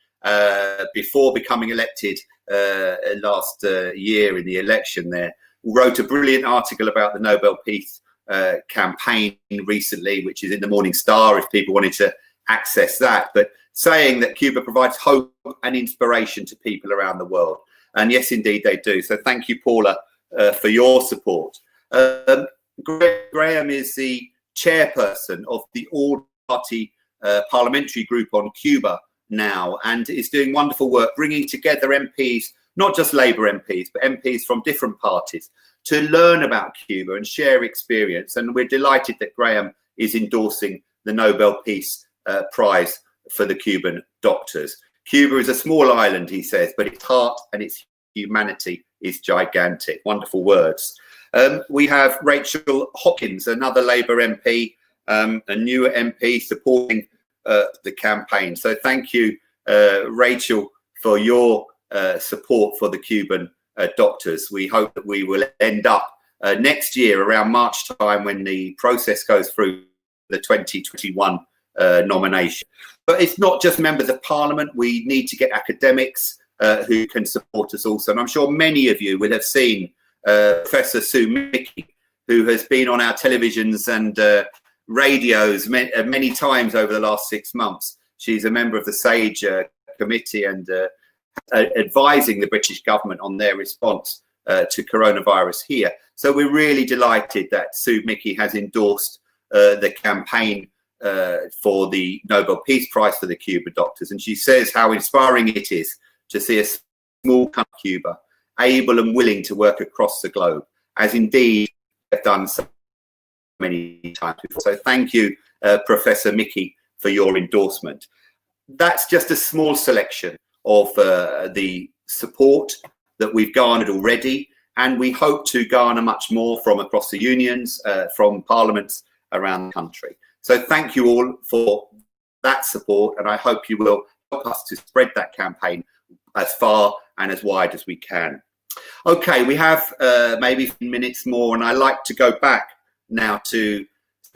before becoming elected last year in the election there, wrote a brilliant article about the Nobel Peace campaign recently, which is in the Morning Star if people wanted to access that, but saying that Cuba provides hope and inspiration to people around the world. And yes, indeed they do. So thank you, Paula, for your support. Graham is the chairperson of the all-party parliamentary group on Cuba now, and is doing wonderful work bringing together MPs, not just Labour MPs, but MPs from different parties, to learn about Cuba and share experience. And we're delighted that Graham is endorsing the Nobel Peace Prize for the Cuban doctors. Cuba is a small island, he says, but its heart and its humanity is gigantic. Wonderful words. We have Rachel Hopkins, another Labour MP, a newer MP supporting the campaign. So thank you, Rachel, for your support for the Cuban doctors. We hope that we will end up next year around March time, when the process goes through the 2021 nomination. But it's not just members of Parliament. We need to get academics who can support us also. And I'm sure many of you will have seen Professor Sue Mickey, who has been on our televisions and radios many times over the last 6 months. She's a member of the SAGE committee and advising the British government on their response to coronavirus here. So we're really delighted that Sue Mickey has endorsed the campaign for the Nobel Peace Prize for the Cuba doctors. And she says how inspiring it is to see a small country, Cuba, able and willing to work across the globe, as indeed they've done so many times before. So thank you, Professor Mickey, for your endorsement. That's just a small selection of the support that we've garnered already, and we hope to garner much more from across the unions, from parliaments around the country. So thank you all for that support, and I hope you will help us to spread that campaign as far and as wide as we can. Okay, we have maybe minutes more, and I like to go back now to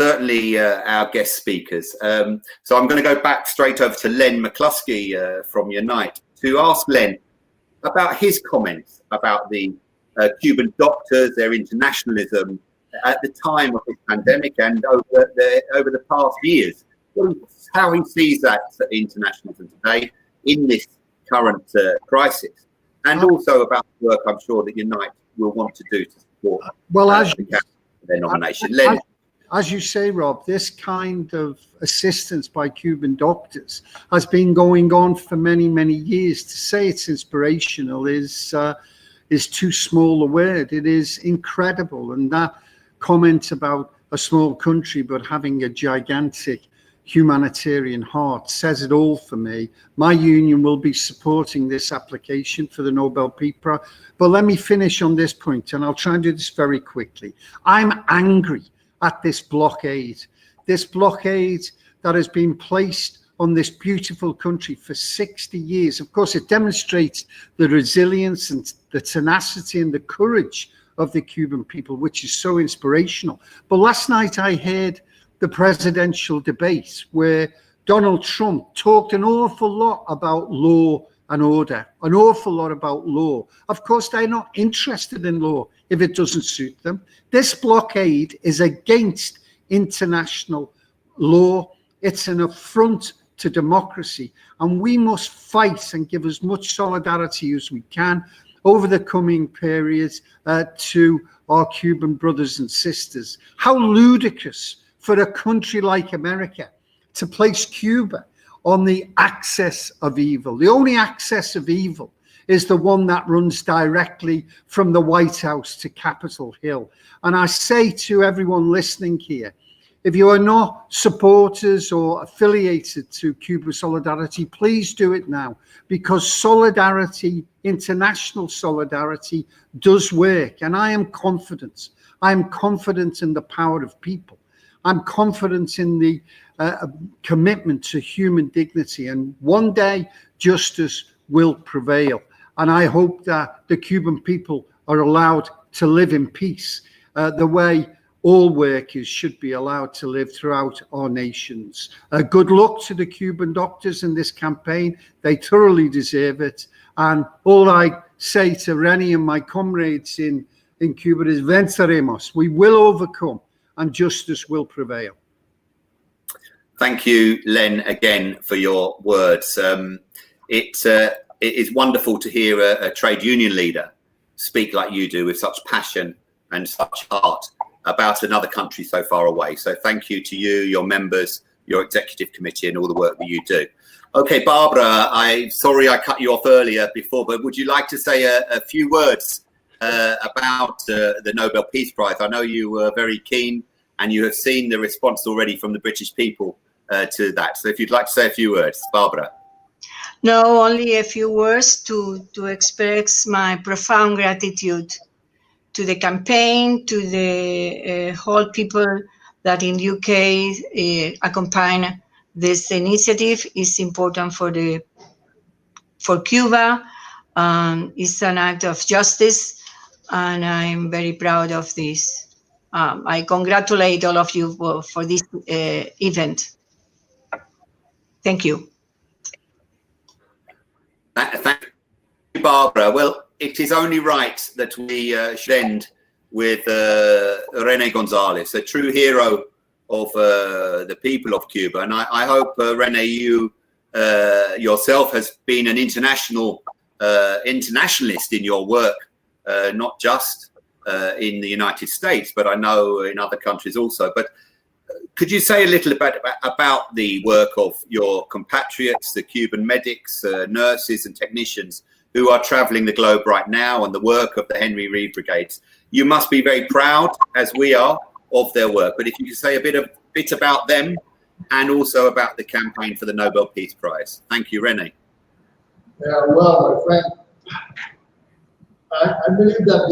certainly our guest speakers. So I'm going to go back straight over to Len McCluskey from Unite to ask Len about his comments about the Cuban doctors, their internationalism at the time of this pandemic and over the past years, how he sees that internationalism today in this current crisis, and also about the work I'm sure that Unite will want to do to support. Well, their nomination. Len. As you say, Rob, this kind of assistance by Cuban doctors has been going on for many, many years. To say it's inspirational is too small a word. It is incredible. And that comment about a small country but having a gigantic humanitarian heart says it all for me. My union will be supporting this application for the Nobel Peace Prize. But let me finish on this point, and I'll try and do this very quickly. I'm angry at this blockade that has been placed on this beautiful country for 60 years. Of course, it demonstrates the resilience and the tenacity and the courage of the Cuban people, which is so inspirational. But last night I heard the presidential debate where Donald Trump talked an awful lot about law and order, an awful lot about law. Of course, they're not interested in law if it doesn't suit them. This blockade is against international law. It's an affront to democracy, and we must fight and give as much solidarity as we can over the coming periods to our Cuban brothers and sisters. How ludicrous for a country like America to place Cuba on the axis of evil. The only axis of evil is the one that runs directly from the White House to Capitol Hill. And I say to everyone listening here, if you are not supporters or affiliated to Cuba Solidarity, please do it now, because solidarity, international solidarity, does work. And I am confident. I am confident in the power of people. I'm confident in the commitment to human dignity. And one day, justice will prevail. And I hope that the Cuban people are allowed to live in peace, the way all workers should be allowed to live throughout our nations. Good luck to the Cuban doctors in this campaign. They thoroughly deserve it. And all I say to René and my comrades in Cuba is venceremos. We will overcome and justice will prevail. Thank you, Len, again for your words. It is wonderful to hear a trade union leader speak like you do with such passion and such heart about another country so far away. So thank you to you, your members, your executive committee, and all the work that you do. Okay, Bárbara, I'm sorry I cut you off earlier before, but would you like to say a few words about the Nobel Peace Prize? I know you were very keen and you have seen the response already from the British people to that. So if you'd like to say a few words, Bárbara. No, only a few words to express my profound gratitude to the campaign, to the whole people that in UK accompany this initiative. Is important for Cuba. It's an act of justice, and I'm very proud of this. I congratulate all of you for this event. Thank you. Thank you, Bárbara. Well, it is only right that we should end with René González, a true hero of the people of Cuba. And I hope, René, you yourself has been an internationalist in your work, not just in the United States, but I know in other countries also. But could you say a little about the work of your compatriots, the Cuban medics, nurses and technicians who are traveling the globe right now, and the work of the Henry Reed Brigades? You must be very proud, as we are, of their work. But if you could say a bit about them and also about the campaign for the Nobel Peace Prize. Thank you, René. Well, my friend, I believe that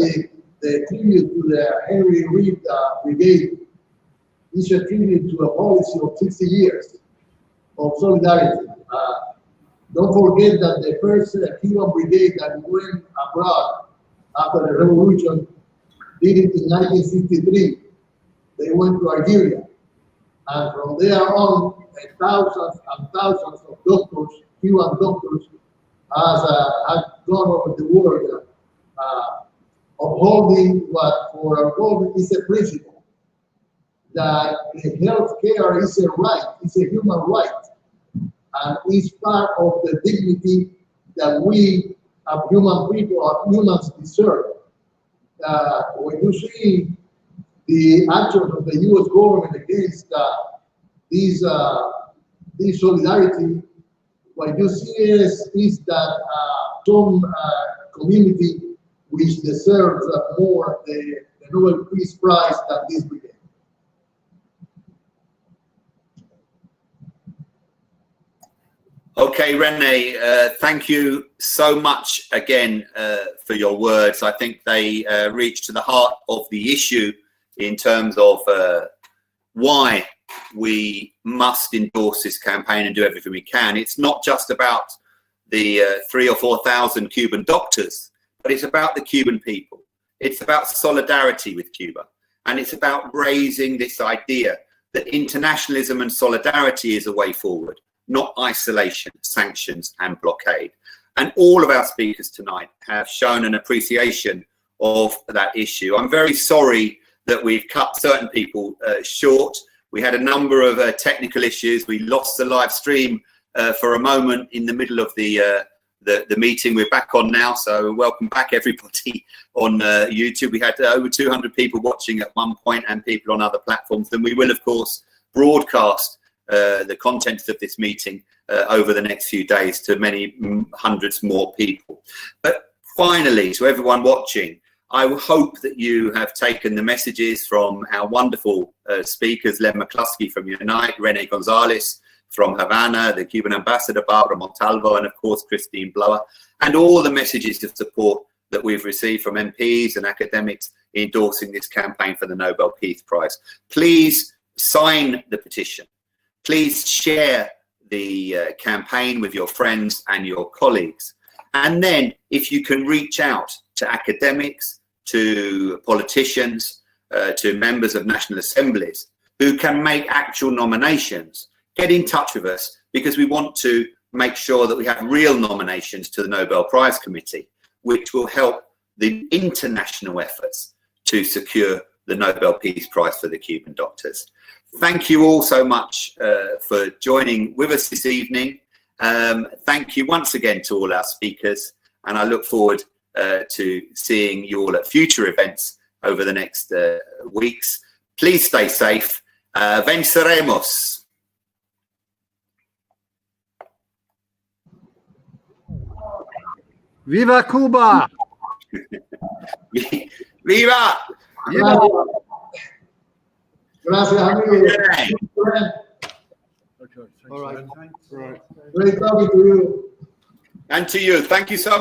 the tribute to the Henry Reed Brigade is a tribute to a policy of 60 years of solidarity. Don't forget that the first Cuban brigade that went abroad after the revolution did it in 1963. They went to Algeria. And from there on, thousands and thousands of doctors, Cuban doctors, have gone over the world upholding what for our government is a principle, that health care is a right, it's a human right, and is part of the dignity that we as human people, as humans deserve. When you see the actions of the U.S. government against this solidarity, what you see is that some community which deserves more the Nobel Peace Prize than this brigade. Okay, Rene, thank you so much again for your words. I think they reach to the heart of the issue in terms of why we must endorse this campaign and do everything we can. It's not just about the 3,000 or 4,000 Cuban doctors, but it's about the Cuban people. It's about solidarity with Cuba. And it's about raising this idea that internationalism and solidarity is a way forward, not isolation, sanctions and blockade. And all of our speakers tonight have shown an appreciation of that issue. I'm very sorry that we've cut certain people short. We had a number of technical issues. We lost the live stream for a moment in the middle of the meeting. We're back on now, so welcome back everybody on YouTube. We had over 200 people watching at one point and people on other platforms. And we will, of course, broadcast the contents of this meeting over the next few days to many hundreds more people. But finally, to everyone watching, I hope that you have taken the messages from our wonderful speakers, Len McCluskey from Unite, Rene Gonzalez from Havana, the Cuban ambassador, Bárbara Montalvo, and of course, Christine Blower, and all the messages of support that we've received from MPs and academics endorsing this campaign for the Nobel Peace Prize. Please sign the petition. Please share the campaign with your friends and your colleagues. And then if you can reach out to academics, to politicians, to members of national assemblies who can make actual nominations, get in touch with us, because we want to make sure that we have real nominations to the Nobel Prize Committee, which will help the international efforts to secure the Nobel Peace Prize for the Cuban doctors. Thank you all so much for joining with us this evening. Thank you once again to all our speakers, and I look forward to seeing you all at future events over the next weeks. Please stay safe. Venceremos. Viva Cuba! Viva! Viva! Gracias, amigo. Okay, all right. Thanks. Great talking to you. And to you. Thank you so much.